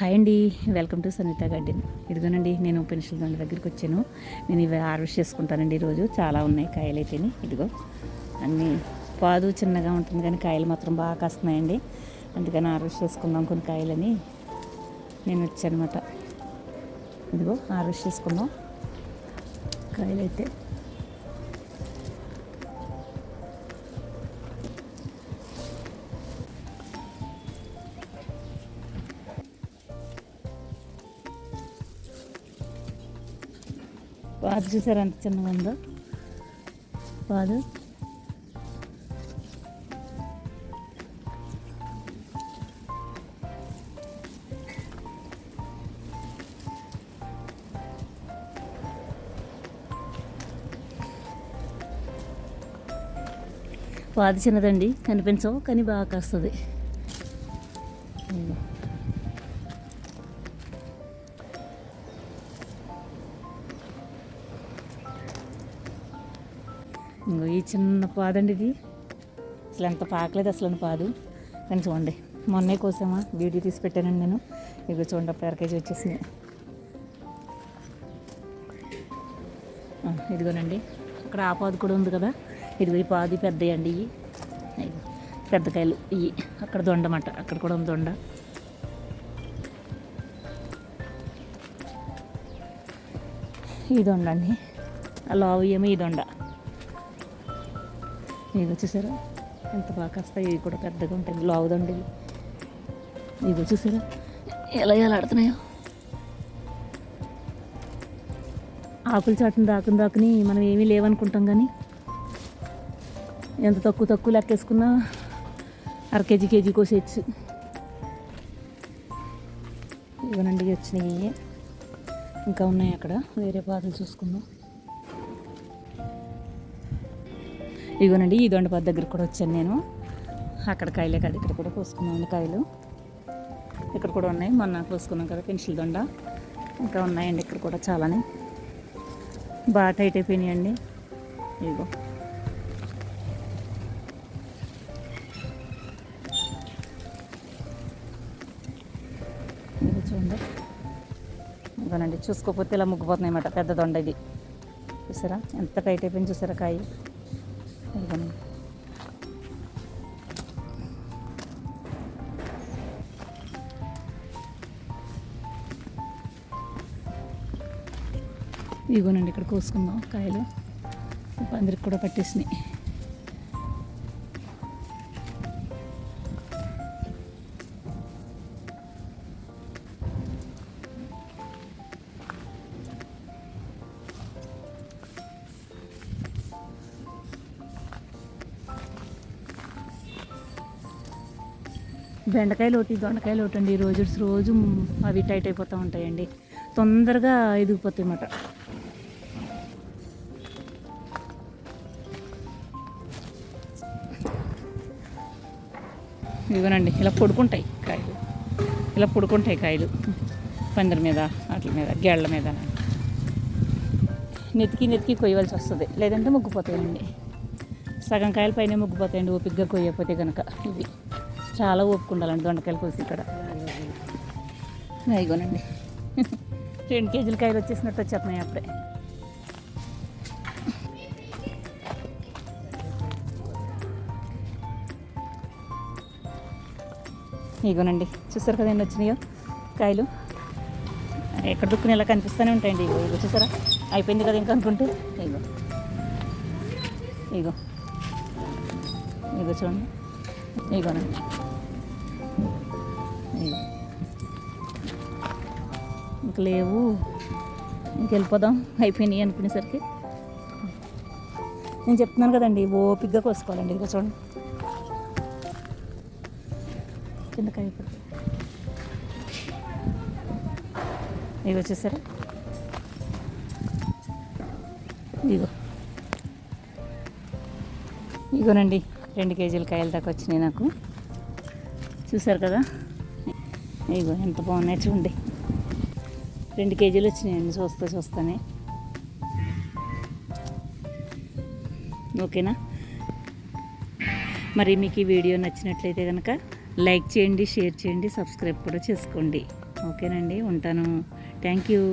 Hi అండి, welcome to Sanitha garden. ఇదిగోనండి, నేను పెన్సిల్ దండ దగ్గరికి వచ్చాను. నేను ఇవి హార్వెస్ట్ చేసుకుంటానండి ఈరోజు. చాలా ఉన్నాయి కాయలు అయితేనే. ఇదిగో అన్నీ పాదు చిన్నగా ఉంటుంది కానీ కాయలు మాత్రం బాగా కాస్తున్నాయండి. అందుకని హార్వెస్ట్ చేసుకుందాం కొన్ని కాయలని నేను వచ్చానమాట. ఇదిగో హార్వెస్ట్ చేసుకుందాం కాయలు అయితే. పాదు చూసారు ఎంత చిన్నగా ఉందో పాదు. పాదు చిన్నదండి, కనిపించవు కానీ బాగా కాస్తుంది. ఇంకో ఈ చిన్న పాదండి ఇది. అసలు ఎంత పాకలేదు అసలు పాదు. కానీ చూడండి, మొన్నే కోసామా వీడియో తీసి పెట్టానండి నేను. ఇక చూడండి అప్పుడు 1 కేజీ వచ్చేసినాయి. ఇదిగోనండి, అక్కడ ఆ పాదు కూడా ఉంది కదా. ఇదిగో ఈ పాదు పెద్దవి అండి. ఇవి పెద్ద కాయలు ఇవి. అక్కడ దొండమాట, అక్కడ కూడా ఉంది దొండ. ఈ దొండ అండి, ఆ లావు ఏమో ఈ దొండ. ఇవి చూసారా ఎంత బాగా కాస్తాయి. ఇవి కూడా పెద్దగా ఉంటాయి, లావుదండి. ఇవి చూసారా ఎలా ఆడుతున్నాయో. ఆకులు చాటుని దాకుని మనం ఏమీ లేవనుకుంటాం కానీ ఎంత తక్కువ లెక్కేసుకున్నా 1 కేజీ కోసేయచ్చు. ఇవనండి వచ్చినాయి, ఇంకా ఉన్నాయి అక్కడ. వేరే పాదులు చూసుకుందాం. ఇదిగోనండి, ఈ దొండపాదు దగ్గర కూడా వచ్చాను నేను. అక్కడ కాయలే కాదు, ఇక్కడ కూడా కోసుకున్నామండి కాయలు. ఇక్కడ కూడా ఉన్నాయి, మొన్న కోసుకున్నాం కదా పెన్సిల్ దొండ. ఇంకా ఉన్నాయండి ఇక్కడ కూడా చాలానే. బాగా టైట్ అయిపోయినాయండి. ఇదిగో ఇది చూడండి. ఇదిగోనండి, చూసుకోకపోతే ఇలా ముగ్గిపోతున్నాయి అన్నమాట. పెద్ద దొండ ఇది. చూసారా ఎంత టైట్ అయిపోయింది, చూసారా కాయ. ఇదిగోనండి, ఇక్కడ కోసుకుందాం కాయలు. అందరికి కూడా పట్టేసినాయి. బెండకాయలు ఒకటి, దొండకాయలు ఒకటి అండి. రోజు అవి టైట్ అయిపోతూ ఉంటాయండి, తొందరగా ఎదిగిపోతాయి అన్నమాట. ఇవనండి ఇలా పొడుకుంటాయి కాయలు. ఇలా పొడుకుంటాయి కాయలు పందిరి మీద, వాటి మీద, గేళ్ల మీద. నెతికి కొయ్యవలసి వస్తుంది, లేదంటే ముగ్గిపోతాయండి. సగం కాయల పైన ముగ్గిపోతాయండి ఓపికగా కొయ్యకపోతే కనుక. ఇవి చాలా ఓపిక ఉండాలండి దొండకాయలు కోసి ఇక్కడ. ఇగోనండి 2 కేజీల కాయలు వచ్చేసినట్టు వచ్చేస్తున్నాయి అప్పుడే. ఇగోనండి, చూసారు కదా ఎన్ని వచ్చినాయో కాయలు. ఎక్కడ దుక్కుని ఇలా కనిపిస్తూనే ఉంటాయండి. ఇగో చూసారా, అయిపోయింది కదా ఇంకా అనుకుంటే. ఇగో చూడండి. ఇగోనండి, ఇంక లేవు, ఇంకెళ్ళిపోదాం అయిపోయినాయి అనుకునేసరికి. నేను చెప్తున్నాను కదండి, ఓపికగా కోసుకోవాలండి. ఇదిగో చూడండి, కింద కాయ పడుతుంది. ఇవి వచ్చేసారా. ఇగోనండి 2 కేజీల కాయల దాకా వచ్చినాయి నాకు. చూసారు కదా, ఇగో ఎంత బాగున్నాయి చూడండి. 2 కేజీలు వచ్చినాయండి చూస్తానే. ఓకేనా. మరి మీకు ఈ వీడియో నచ్చినట్లయితే కనుక లైక్ చేయండి, షేర్ చేయండి, సబ్స్క్రైబ్ కూడా చేసుకోండి. ఓకేనండి, ఉంటాను. Thank you.